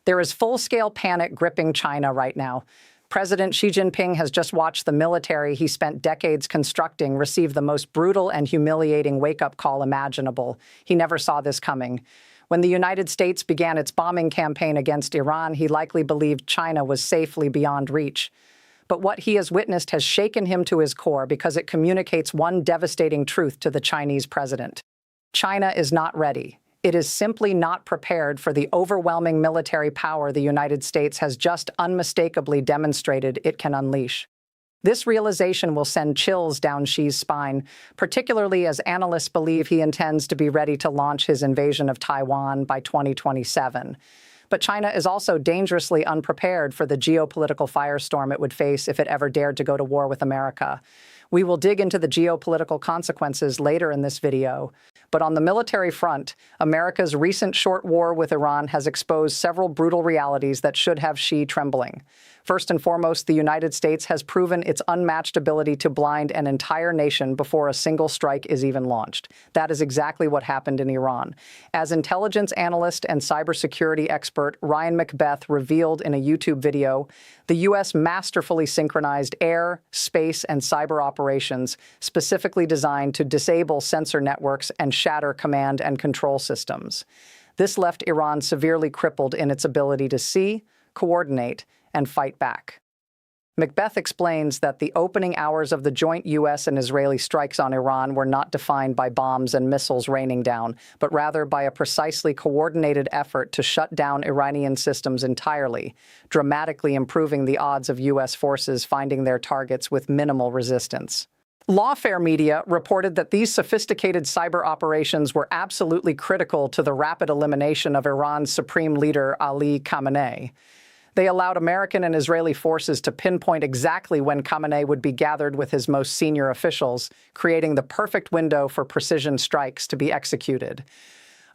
There is full-scale panic gripping China right now. President Xi Jinping has just watched the military he spent decades constructing receive the most brutal and humiliating wake-up call imaginable. He never saw this coming. When the United States began its bombing campaign against Iran, he likely believed China was safely beyond reach. But what he has witnessed has shaken him to his core because it communicates one devastating truth to the Chinese president. China is not ready. It is simply not prepared for the overwhelming military power the United States has just unmistakably demonstrated it can unleash. This realization will send chills down Xi's spine, particularly as analysts believe he intends to be ready to launch his invasion of Taiwan by 2027. But China is also dangerously unprepared for the geopolitical firestorm it would face if it ever dared to go to war with America. We will dig into the geopolitical consequences later in this video. But on the military front, America's recent short war with Iran has exposed several brutal realities that should have Xi trembling. First and foremost, the United States has proven its unmatched ability to blind an entire nation before a single strike is even launched. That is exactly what happened in Iran. As intelligence analyst and cybersecurity expert Ryan Macbeth revealed in a YouTube video, the U.S. masterfully synchronized air, space, and cyber operations specifically designed to disable sensor networks and shatter command and control systems. This left Iran severely crippled in its ability to see, coordinate, and fight back. Macbeth explains that the opening hours of the joint U.S. and Israeli strikes on Iran were not defined by bombs and missiles raining down, but rather by a precisely coordinated effort to shut down Iranian systems entirely, dramatically improving the odds of U.S. forces finding their targets with minimal resistance. Lawfare media reported that these sophisticated cyber operations were absolutely critical to the rapid elimination of Iran's supreme leader Ali Khamenei. They allowed American and Israeli forces to pinpoint exactly when Khamenei would be gathered with his most senior officials, creating the perfect window for precision strikes to be executed.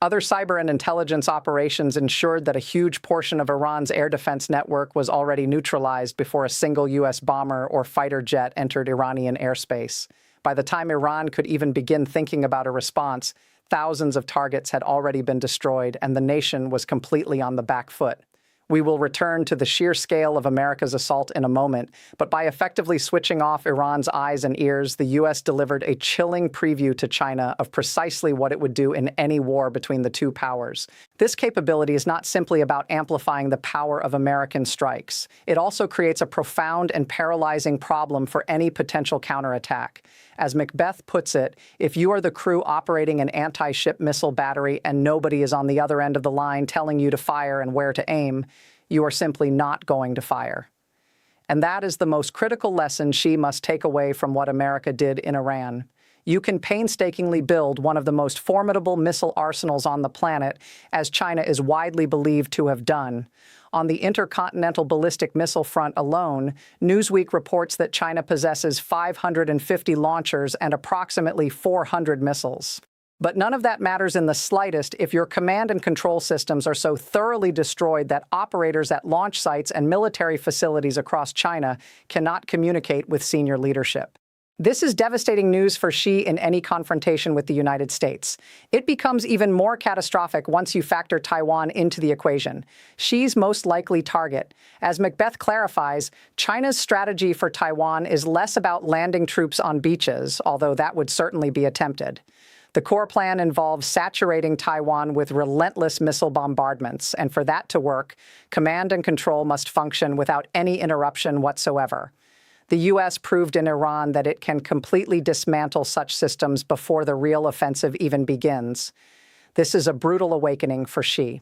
Other cyber and intelligence operations ensured that a huge portion of Iran's air defense network was already neutralized before a single U.S. bomber or fighter jet entered Iranian airspace. By the time Iran could even begin thinking about a response, thousands of targets had already been destroyed, and the nation was completely on the back foot. We will return to the sheer scale of America's assault in a moment, but by effectively switching off Iran's eyes and ears, the U.S. delivered a chilling preview to China of precisely what it would do in any war between the two powers. This capability is not simply about amplifying the power of American strikes. It also creates a profound and paralyzing problem for any potential counterattack. As Macbeth puts it, if you are the crew operating an anti-ship missile battery and nobody is on the other end of the line telling you to fire and where to aim, you are simply not going to fire. And that is the most critical lesson Xi must take away from what America did in Iran. You can painstakingly build one of the most formidable missile arsenals on the planet, as China is widely believed to have done. On the intercontinental ballistic missile front alone, Newsweek reports that China possesses 550 launchers and approximately 400 missiles. But none of that matters in the slightest if your command and control systems are so thoroughly destroyed that operators at launch sites and military facilities across China cannot communicate with senior leadership. This is devastating news for Xi in any confrontation with the United States. It becomes even more catastrophic once you factor Taiwan into the equation, Xi's most likely target. As Macbeth clarifies, China's strategy for Taiwan is less about landing troops on beaches, although that would certainly be attempted. The core plan involves saturating Taiwan with relentless missile bombardments, and for that to work, command and control must function without any interruption whatsoever. The U.S. proved in Iran that it can completely dismantle such systems before the real offensive even begins. This is a brutal awakening for Xi.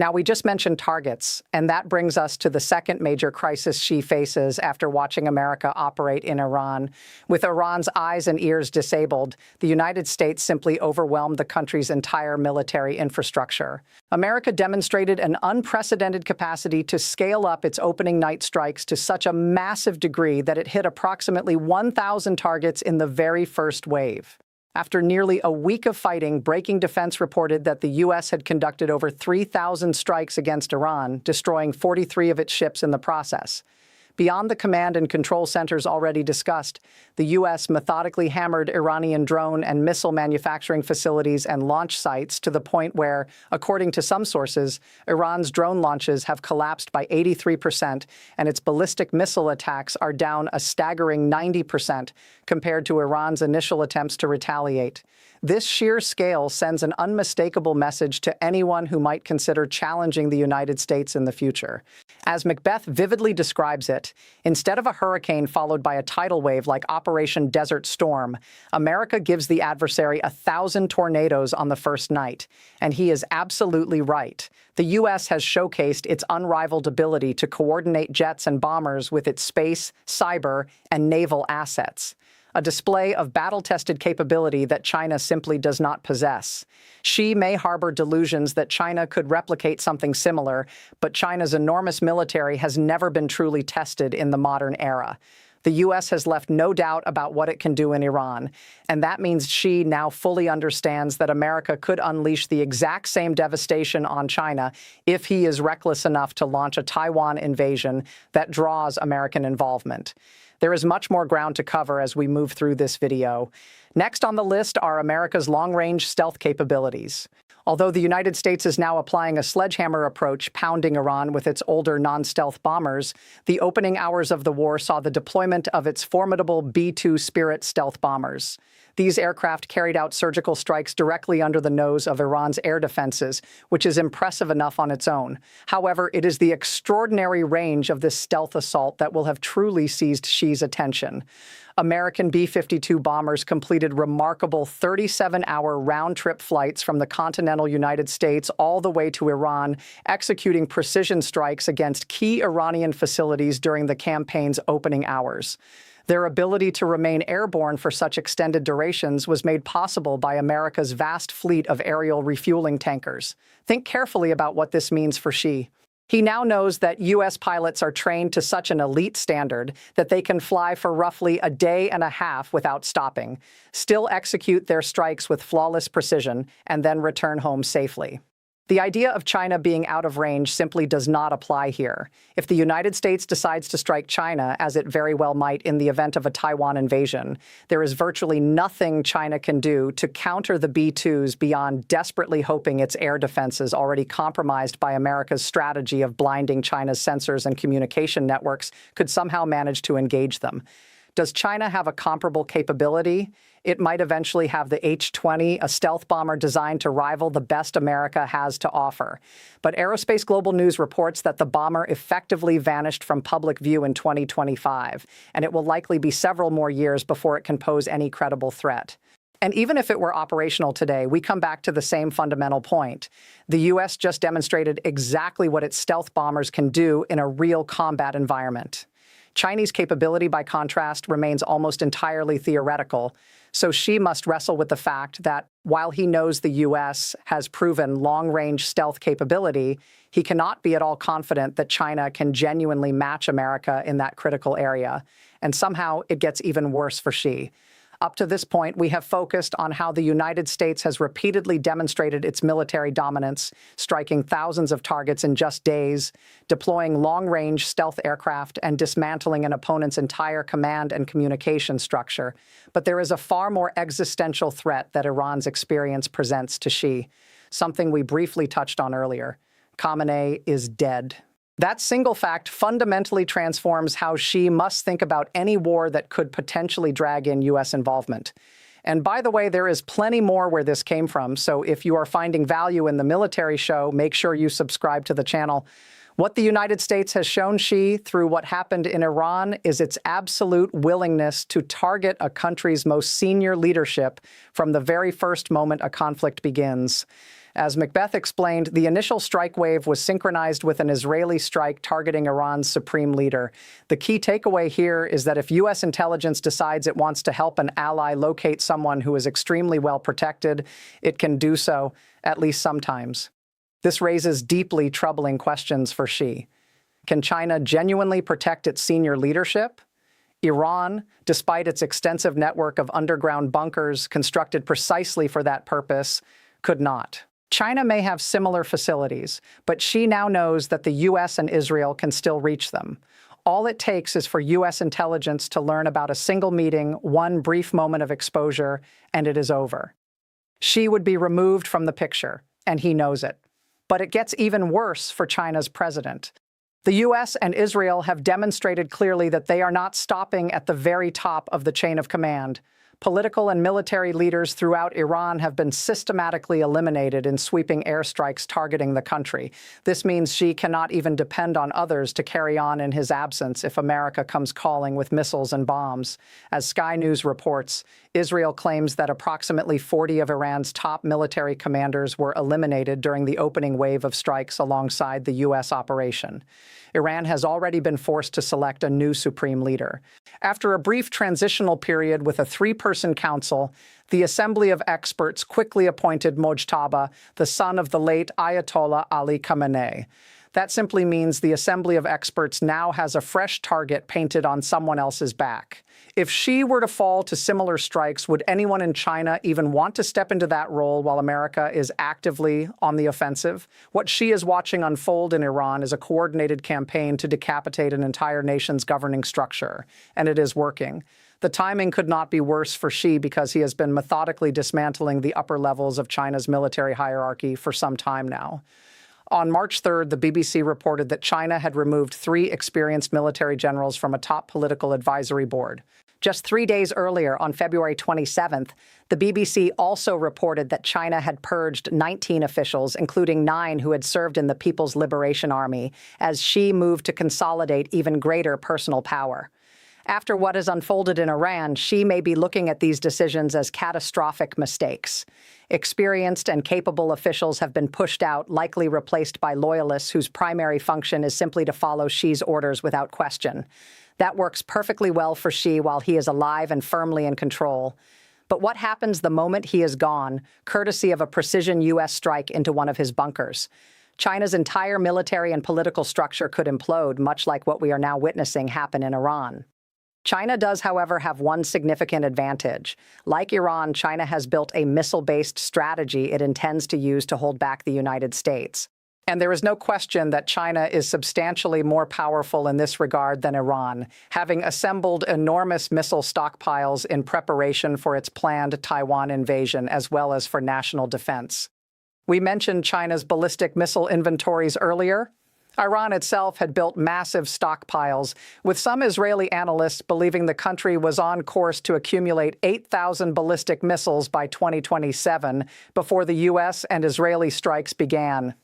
Now, we just mentioned targets, and that brings us to the second major crisis Xi faces after watching America operate in Iran. With Iran's eyes and ears disabled, the United States simply overwhelmed the country's entire military infrastructure. America demonstrated an unprecedented capacity to scale up its opening night strikes to such a massive degree that it hit approximately 1,000 targets in the very first wave. After nearly a week of fighting, Breaking Defense reported that the U.S. had conducted over 3,000 strikes against Iran, destroying 43 of its ships in the process. Beyond the command and control centers already discussed, the U.S. methodically hammered Iranian drone and missile manufacturing facilities and launch sites to the point where, according to some sources, Iran's drone launches have collapsed by 83% and its ballistic missile attacks are down a staggering 90% compared to Iran's initial attempts to retaliate. This sheer scale sends an unmistakable message to anyone who might consider challenging the United States in the future. As Macbeth vividly describes it, instead of a hurricane followed by a tidal wave like Operation Desert Storm, America gives the adversary 1,000 tornadoes on the first night. And he is absolutely right. The U.S. has showcased its unrivaled ability to coordinate jets and bombers with its space, cyber, and naval assets. A display of battle-tested capability that China simply does not possess. Xi may harbor delusions that China could replicate something similar, but China's enormous military has never been truly tested in the modern era. The U.S. has left no doubt about what it can do in Iran, and that means Xi now fully understands that America could unleash the exact same devastation on China if he is reckless enough to launch a Taiwan invasion that draws American involvement. There is much more ground to cover as we move through this video. Next on the list are America's long-range stealth capabilities. Although the United States is now applying a sledgehammer approach, pounding Iran with its older non-stealth bombers, the opening hours of the war saw the deployment of its formidable B-2 Spirit stealth bombers. These aircraft carried out surgical strikes directly under the nose of Iran's air defenses, which is impressive enough on its own. However, it is the extraordinary range of this stealth assault that will have truly seized Xi's attention. American B-52 bombers completed remarkable 37-hour round-trip flights from the continental United States all the way to Iran, executing precision strikes against key Iranian facilities during the campaign's opening hours. Their ability to remain airborne for such extended durations was made possible by America's vast fleet of aerial refueling tankers. Think carefully about what this means for Xi. He now knows that U.S. pilots are trained to such an elite standard that they can fly for roughly a day and a half without stopping, still execute their strikes with flawless precision, and then return home safely. The idea of China being out of range simply does not apply here. If the United States decides to strike China, as it very well might in the event of a Taiwan invasion, there is virtually nothing China can do to counter the B-2s beyond desperately hoping its air defenses, already compromised by America's strategy of blinding China's sensors and communication networks, could somehow manage to engage them. Does China have a comparable capability? It might eventually have the H-20, a stealth bomber designed to rival the best America has to offer. But Aerospace Global News reports that the bomber effectively vanished from public view in 2025, and it will likely be several more years before it can pose any credible threat. And even if it were operational today, we come back to the same fundamental point. The U.S. just demonstrated exactly what its stealth bombers can do in a real combat environment. Chinese capability, by contrast, remains almost entirely theoretical, so Xi must wrestle with the fact that while he knows the U.S. has proven long-range stealth capability, he cannot be at all confident that China can genuinely match America in that critical area. And somehow it gets even worse for Xi. Up to this point, we have focused on how the United States has repeatedly demonstrated its military dominance, striking thousands of targets in just days, deploying long-range stealth aircraft, and dismantling an opponent's entire command and communication structure. But there is a far more existential threat that Iran's experience presents to Xi, something we briefly touched on earlier. Khamenei is dead. That single fact fundamentally transforms how Xi must think about any war that could potentially drag in U.S. involvement. And by the way, there is plenty more where this came from, so if you are finding value in the military show, make sure you subscribe to the channel. What the United States has shown Xi through what happened in Iran is its absolute willingness to target a country's most senior leadership from the very first moment a conflict begins. As Macbeth explained, the initial strike wave was synchronized with an Israeli strike targeting Iran's supreme leader. The key takeaway here is that if U.S. intelligence decides it wants to help an ally locate someone who is extremely well protected, it can do so, at least sometimes. This raises deeply troubling questions for Xi. Can China genuinely protect its senior leadership? Iran, despite its extensive network of underground bunkers constructed precisely for that purpose, could not. China may have similar facilities, but Xi now knows that the U.S. and Israel can still reach them. All it takes is for U.S. intelligence to learn about a single meeting, one brief moment of exposure, and it is over. Xi would be removed from the picture, and he knows it. But it gets even worse for China's president. The U.S. and Israel have demonstrated clearly that they are not stopping at the very top of the chain of command. Political and military leaders throughout Iran have been systematically eliminated in sweeping airstrikes targeting the country. This means Xi cannot even depend on others to carry on in his absence if America comes calling with missiles and bombs. As Sky News reports, Israel claims that approximately 40 of Iran's top military commanders were eliminated during the opening wave of strikes alongside the U.S. operation. Iran has already been forced to select a new supreme leader. After a brief transitional period with a three-person council, the Assembly of Experts quickly appointed Mojtaba, the son of the late Ayatollah Ali Khamenei. That simply means the Assembly of Experts now has a fresh target painted on someone else's back. If Xi were to fall to similar strikes, would anyone in China even want to step into that role while America is actively on the offensive? What Xi is watching unfold in Iran is a coordinated campaign to decapitate an entire nation's governing structure, and it is working. The timing could not be worse for Xi because he has been methodically dismantling the upper levels of China's military hierarchy for some time now. On March 3rd, the BBC reported that China had removed 3 experienced military generals from a top political advisory board. Just 3 days earlier, on February 27th, the BBC also reported that China had purged 19 officials, including 9 who had served in the People's Liberation Army, as Xi moved to consolidate even greater personal power. After what has unfolded in Iran, Xi may be looking at these decisions as catastrophic mistakes. Experienced and capable officials have been pushed out, likely replaced by loyalists whose primary function is simply to follow Xi's orders without question. That works perfectly well for Xi while he is alive and firmly in control. But what happens the moment he is gone, courtesy of a precision U.S. strike into one of his bunkers? China's entire military and political structure could implode, much like what we are now witnessing happen in Iran. China does, however, have one significant advantage. Like Iran, China has built a missile-based strategy it intends to use to hold back the United States. And there is no question that China is substantially more powerful in this regard than Iran, having assembled enormous missile stockpiles in preparation for its planned Taiwan invasion, as well as for national defense. We mentioned China's ballistic missile inventories earlier. Iran itself had built massive stockpiles, with some Israeli analysts believing the country was on course to accumulate 8,000 ballistic missiles by 2027, before the U.S. and Israeli strikes began.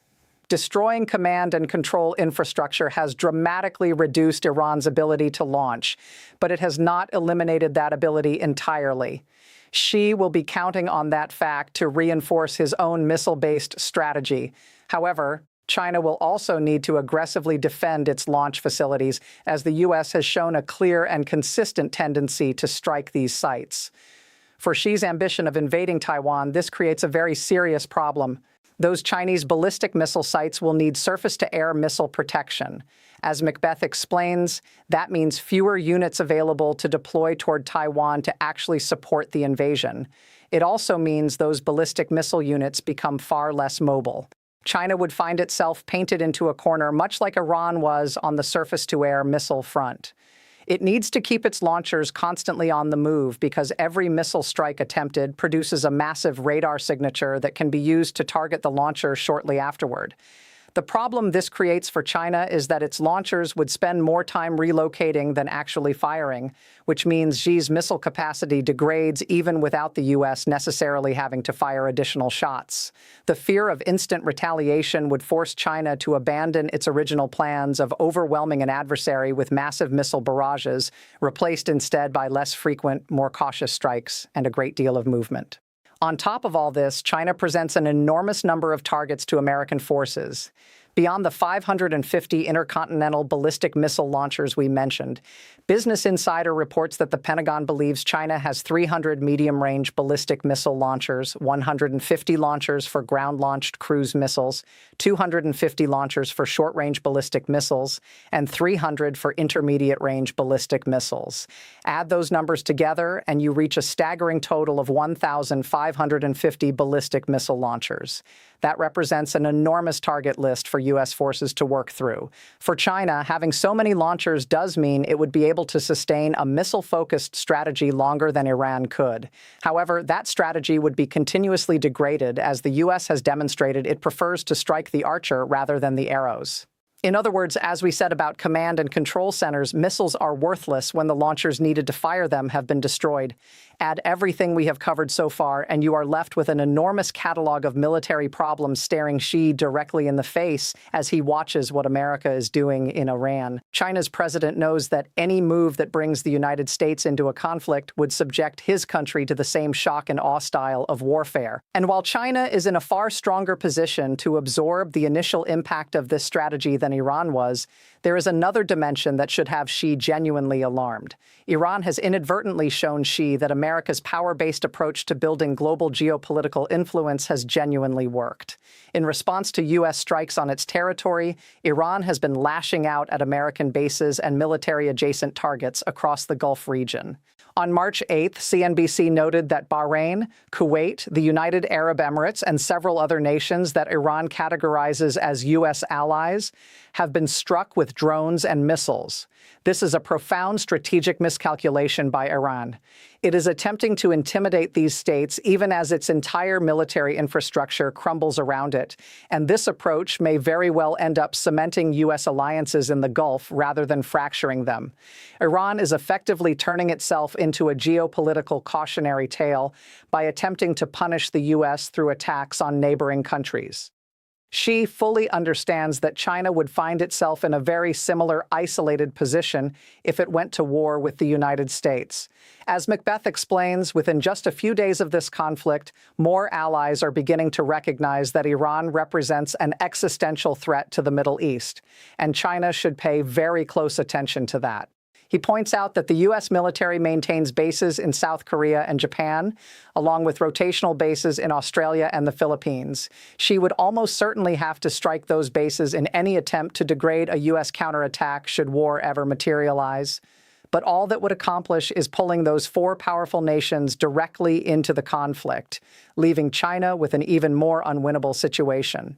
Destroying command and control infrastructure has dramatically reduced Iran's ability to launch, but it has not eliminated that ability entirely. Xi will be counting on that fact to reinforce his own missile-based strategy. However, China will also need to aggressively defend its launch facilities, as the U.S. has shown a clear and consistent tendency to strike these sites. For Xi's ambition of invading Taiwan, this creates a very serious problem. Those Chinese ballistic missile sites will need surface-to-air missile protection. As Macbeth explains, that means fewer units available to deploy toward Taiwan to actually support the invasion. It also means those ballistic missile units become far less mobile. China would find itself painted into a corner, much like Iran was on the surface-to-air missile front. It needs to keep its launchers constantly on the move because every missile strike attempted produces a massive radar signature that can be used to target the launcher shortly afterward. The problem this creates for China is that its launchers would spend more time relocating than actually firing, which means Xi's missile capacity degrades even without the U.S. necessarily having to fire additional shots. The fear of instant retaliation would force China to abandon its original plans of overwhelming an adversary with massive missile barrages, replaced instead by less frequent, more cautious strikes and a great deal of movement. On top of all this, China presents an enormous number of targets to American forces. Beyond the 550 intercontinental ballistic missile launchers we mentioned, Business Insider reports that the Pentagon believes China has 300 medium-range ballistic missile launchers, 150 launchers for ground-launched cruise missiles, 250 launchers for short-range ballistic missiles, and 300 for intermediate-range ballistic missiles. Add those numbers together, and you reach a staggering total of 1,550 ballistic missile launchers. That represents an enormous target list for U.S. forces to work through. For China, having so many launchers does mean it would be able to sustain a missile-focused strategy longer than Iran could. However, that strategy would be continuously degraded as the U.S. has demonstrated it prefers to strike the archer rather than the arrows. In other words, as we said about command and control centers, missiles are worthless when the launchers needed to fire them have been destroyed. Add everything we have covered so far, and you are left with an enormous catalog of military problems staring Xi directly in the face as he watches what America is doing in Iran. China's president knows that any move that brings the United States into a conflict would subject his country to the same shock and awe style of warfare. And while China is in a far stronger position to absorb the initial impact of this strategy than Iran was, there is another dimension that should have Xi genuinely alarmed. Iran has inadvertently shown Xi that America's power-based approach to building global geopolitical influence has genuinely worked. In response to U.S. strikes on its territory, Iran has been lashing out at American bases and military-adjacent targets across the Gulf region. On March 8th, CNBC noted that Bahrain, Kuwait, the United Arab Emirates, and several other nations that Iran categorizes as U.S. allies have been struck with drones and missiles. This is a profound strategic miscalculation by Iran. It is attempting to intimidate these states even as its entire military infrastructure crumbles around it, and this approach may very well end up cementing U.S. alliances in the Gulf rather than fracturing them. Iran is effectively turning itself into a geopolitical cautionary tale by attempting to punish the U.S. through attacks on neighboring countries. Xi fully understands that China would find itself in a very similar isolated position if it went to war with the United States. As Macbeth explains, within just a few days of this conflict, more allies are beginning to recognize that Iran represents an existential threat to the Middle East, and China should pay very close attention to that. He points out that the U.S. military maintains bases in South Korea and Japan, along with rotational bases in Australia and the Philippines. Xi would almost certainly have to strike those bases in any attempt to degrade a U.S. counterattack should war ever materialize. But all that would accomplish is pulling those four powerful nations directly into the conflict, leaving China with an even more unwinnable situation.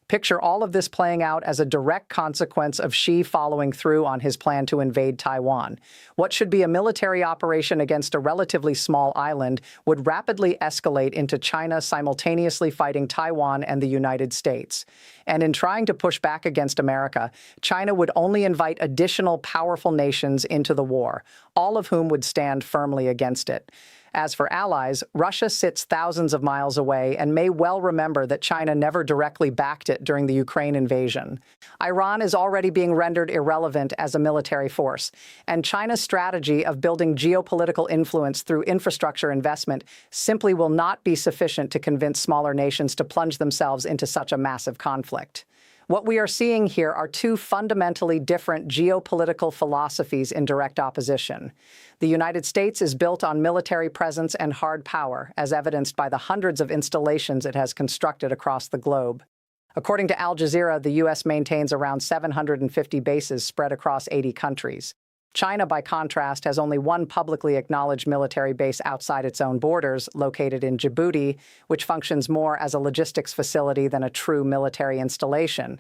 Picture all of this playing out as a direct consequence of Xi following through on his plan to invade Taiwan. What should be a military operation against a relatively small island would rapidly escalate into China simultaneously fighting Taiwan and the United States. And in trying to push back against America, China would only invite additional powerful nations into the war, all of whom would stand firmly against it. As for allies, Russia sits thousands of miles away and may well remember that China never directly backed it during the Ukraine invasion. Iran is already being rendered irrelevant as a military force, and China's strategy of building geopolitical influence through infrastructure investment simply will not be sufficient to convince smaller nations to plunge themselves into such a massive conflict. What we are seeing here are two fundamentally different geopolitical philosophies in direct opposition. The United States is built on military presence and hard power, as evidenced by the hundreds of installations it has constructed across the globe. According to Al Jazeera, the U.S. maintains around 750 bases spread across 80 countries. China, by contrast, has only one publicly acknowledged military base outside its own borders, located in Djibouti, which functions more as a logistics facility than a true military installation.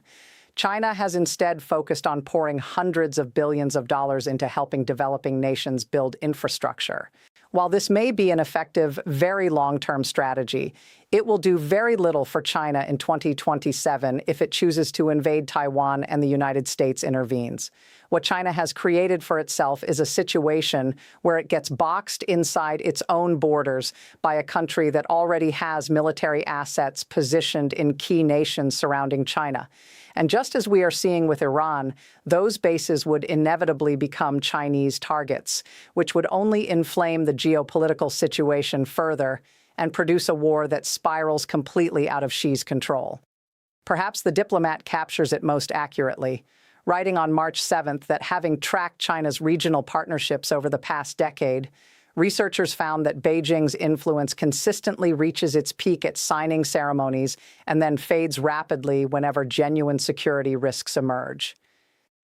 China has instead focused on pouring hundreds of billions of dollars into helping developing nations build infrastructure. While this may be an effective, very long-term strategy, it will do very little for China in 2027 if it chooses to invade Taiwan and the United States intervenes. What China has created for itself is a situation where it gets boxed inside its own borders by a country that already has military assets positioned in key nations surrounding China. And just as we are seeing with Iran, those bases would inevitably become Chinese targets, which would only inflame the geopolitical situation further and produce a war that spirals completely out of Xi's control. Perhaps the diplomat captures it most accurately, writing on March 7th that having tracked China's regional partnerships over the past decade, researchers found that Beijing's influence consistently reaches its peak at signing ceremonies and then fades rapidly whenever genuine security risks emerge.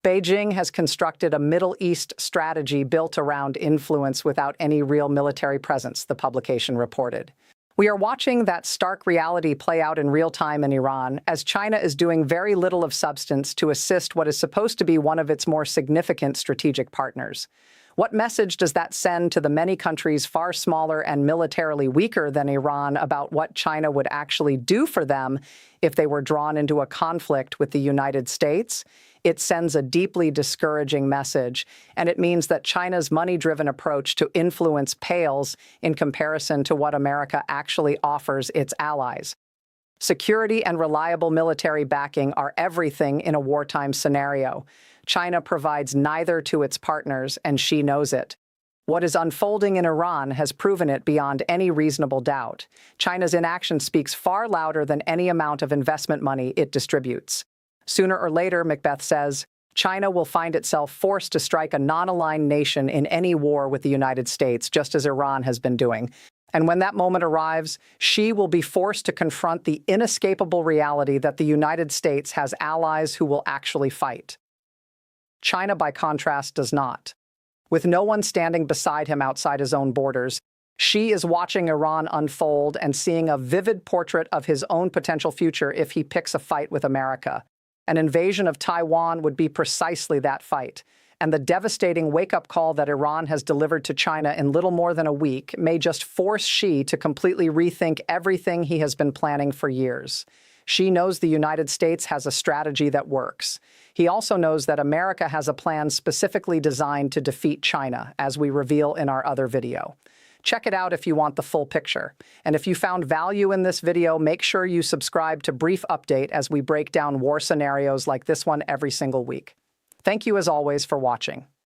Beijing has constructed a Middle East strategy built around influence without any real military presence, the publication reported. We are watching that stark reality play out in real time in Iran, as China is doing very little of substance to assist what is supposed to be one of its more significant strategic partners. What message does that send to the many countries far smaller and militarily weaker than Iran about what China would actually do for them if they were drawn into a conflict with the United States? It sends a deeply discouraging message, and it means that China's money-driven approach to influence pales in comparison to what America actually offers its allies. Security and reliable military backing are everything in a wartime scenario. China provides neither to its partners, and she knows it. What is unfolding in Iran has proven it beyond any reasonable doubt. China's inaction speaks far louder than any amount of investment money it distributes. Sooner or later, Macbeth says, China will find itself forced to strike a non-aligned nation in any war with the United States, just as Iran has been doing. And when that moment arrives, she will be forced to confront the inescapable reality that the United States has allies who will actually fight. China, by contrast, does not. With no one standing beside him outside his own borders, Xi is watching Iran unfold and seeing a vivid portrait of his own potential future if he picks a fight with America. An invasion of Taiwan would be precisely that fight, and the devastating wake-up call that Iran has delivered to China in little more than a week may just force Xi to completely rethink everything he has been planning for years. Xi knows the United States has a strategy that works. He also knows that America has a plan specifically designed to defeat China, as we reveal in our other video. Check it out if you want the full picture. And if you found value in this video, make sure you subscribe to Brief Update as we break down war scenarios like this one every single week. Thank you as always for watching.